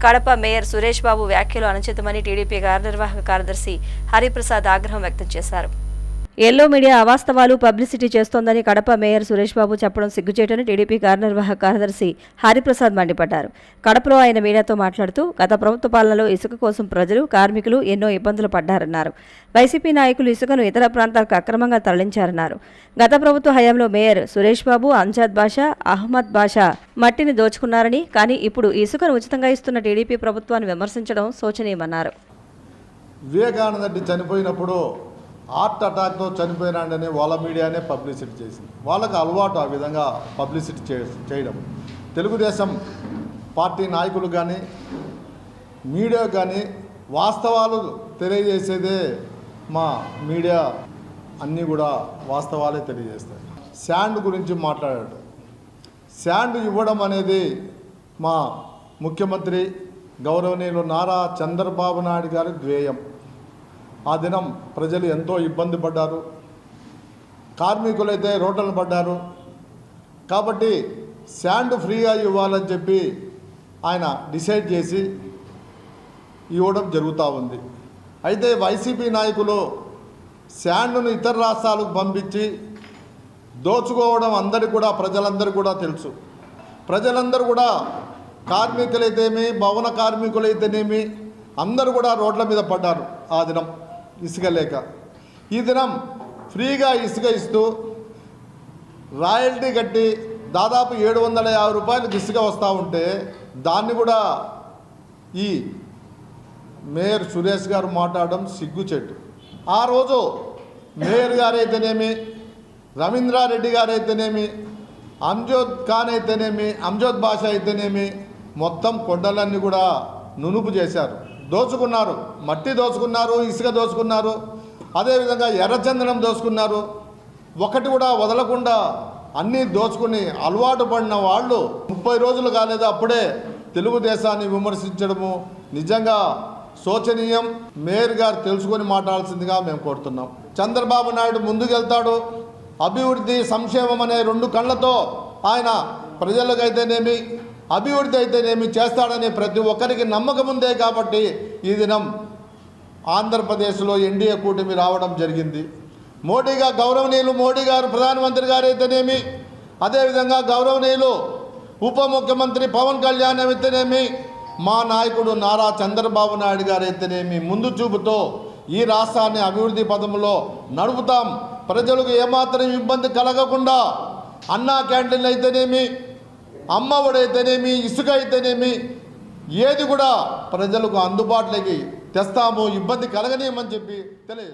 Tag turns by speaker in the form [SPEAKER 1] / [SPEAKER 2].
[SPEAKER 1] Kadapa mayor Suresh Babu వ్యాఖ్యలు అనుచితమని TDP కార్యనిర్వాహక కార్యదర్శి హరిప్రసాద్ ఆగ్రహం వ్యక్తం చేశారు. ఎల్లో మీడియా అవాస్తవాలు పబ్లిసిటీ చేస్తోందని కడప మేయర్ సురేష్ బాబు చెప్పడం సిగ్గుచేటని టీడీపీ కార్యనిర్వాహక కార్యదర్శి హరిప్రసాద్ మండిపడ్డారు. కడపలో ఆయన మీడియాతో మాట్లాడుతూ గత ప్రభుత్వ పాలనలో ఇసుక కోసం ప్రజలు, కార్మికులు ఎన్నో ఇబ్బందులు పడ్డారన్నారు. వైసీపీ నాయకులు ఇసుకను ఇతర ప్రాంతాలకు అక్రమంగా తరలించారన్నారు. గత ప్రభుత్వ హయాంలో మేయర్ సురేష్ బాబు, అంజాద్ బాషా, అహ్మద్ బాషా మట్టిని దోచుకున్నారని, కానీ ఇప్పుడు ఇసుకను ఉచితంగా ఇస్తున్న టీడీపీ ప్రభుత్వాన్ని విమర్శించడం శోచనీయమన్నారు.
[SPEAKER 2] వివేకానంద రెడ్డి చనిపోయినప్పుడు హార్ట్ అటాక్తో చనిపోయినాడని వాళ్ళ మీడియానే పబ్లిసిటీ చేసింది. వాళ్ళకి అలవాటు ఆ విధంగా పబ్లిసిటీ చేయడం. తెలుగుదేశం పార్టీ నాయకులు కానీ మీడియా కానీ వాస్తవాలు తెలియజేసేదే మా మీడియా, అన్నీ కూడా వాస్తవాలే తెలియజేస్తాయి. శాండ్ గురించి మాట్లాడాడు. శాండ్ ఇవ్వడం అనేది మా ముఖ్యమంత్రి గౌరవనీయులు నారా చంద్రబాబు నాయుడు గారి ధ్యేయం. ఆ దినం ప్రజలు ఎంతో ఇబ్బంది పడ్డారు, కార్మికులైతే రోడ్లను పడ్డారు. కాబట్టి శాండ్ ఫ్రీగా ఇవ్వాలని చెప్పి ఆయన డిసైడ్ చేసి ఇవ్వడం జరుగుతూ ఉంది. అయితే వైసీపీ నాయకులు శాండ్ను ఇతర రాష్ట్రాలకు పంపించి దోచుకోవడం అందరికీ కూడా, ప్రజలందరూ కూడా తెలుసు. ప్రజలందరూ కూడా కార్మికులైతేమి, భవన కార్మికులైతేనేమి అందరూ కూడా రోడ్ల మీద పడ్డారు ఆ దినం ఇసుక లేక. ఈ దినం ఫ్రీగా ఇసుక ఇస్తూ రాయల్టీ కట్టి దాదాపు 750 రూపాయలకు ఇసుక వస్తూ ఉంటే దాన్ని కూడా ఈ మేయర్ సురేష్ గారు మాట్లాడడం సిగ్గుచెట్టు. ఆ రోజు మేయర్ గారైతేనేమి, రవీంద్రారెడ్డి గారైతేనేమి, అంజద్ ఖాన్ అయితేనేమి, అంజద్ బాషా అయితేనేమి మొత్తం కొండలన్నీ కూడా నునుపు చేశారు, దోచుకున్నారు. మట్టి దోచుకున్నారు, ఇసుక దోచుకున్నారు, అదేవిధంగా ఎర్రచందనం దోచుకున్నారు. ఒకటి కూడా వదలకుండా అన్నీ దోచుకుని అలవాటు పడిన వాళ్ళు 30 రోజులు కాలేదు అప్పుడే తెలుగుదేశాన్ని విమర్శించడము నిజంగా శోచనీయం. మేయర్ గారు తెలుసుకొని మాట్లాడాల్సిందిగా మేము కోరుతున్నాం. చంద్రబాబు నాయుడు ముందుకెళ్తాడు. అభివృద్ధి, సంక్షేమం అనే 2 కళ్ళతో ఆయన ప్రజలకైతేనేమి, అభివృద్ధి అయితేనేమి చేస్తాడని ప్రతి ఒక్కరికి నమ్మకం ఉందే. కాబట్టి ఈ దినం ఆంధ్రప్రదేశ్లో ఎన్డీఏ కూటమి రావడం జరిగింది. గౌరవనీయులు మోడీ గారు ప్రధానమంత్రి గారు అయితేనేమి, అదేవిధంగా గౌరవనీయులు ఉప ముఖ్యమంత్రి పవన్ కళ్యాణ్ అయితేనేమి, మా నాయకుడు నారా చంద్రబాబు నాయుడు గారు అయితేనేమి ముందు చూపుతో ఈ రాష్ట్రాన్ని అభివృద్ధి పథంలో నడుపుతాం. ప్రజలకు ఏమాత్రం ఇబ్బంది కలగకుండా అన్నా క్యాంటీన్లు అయితేనేమి, అమ్మ ఒడి అయితేనేమి, ఇసుక అయితేనేమి ఏది కూడా ప్రజలకు అందుబాటులోకి తెస్తాము, ఇబ్బంది కలగనీయమని చెప్పి తెలియదు.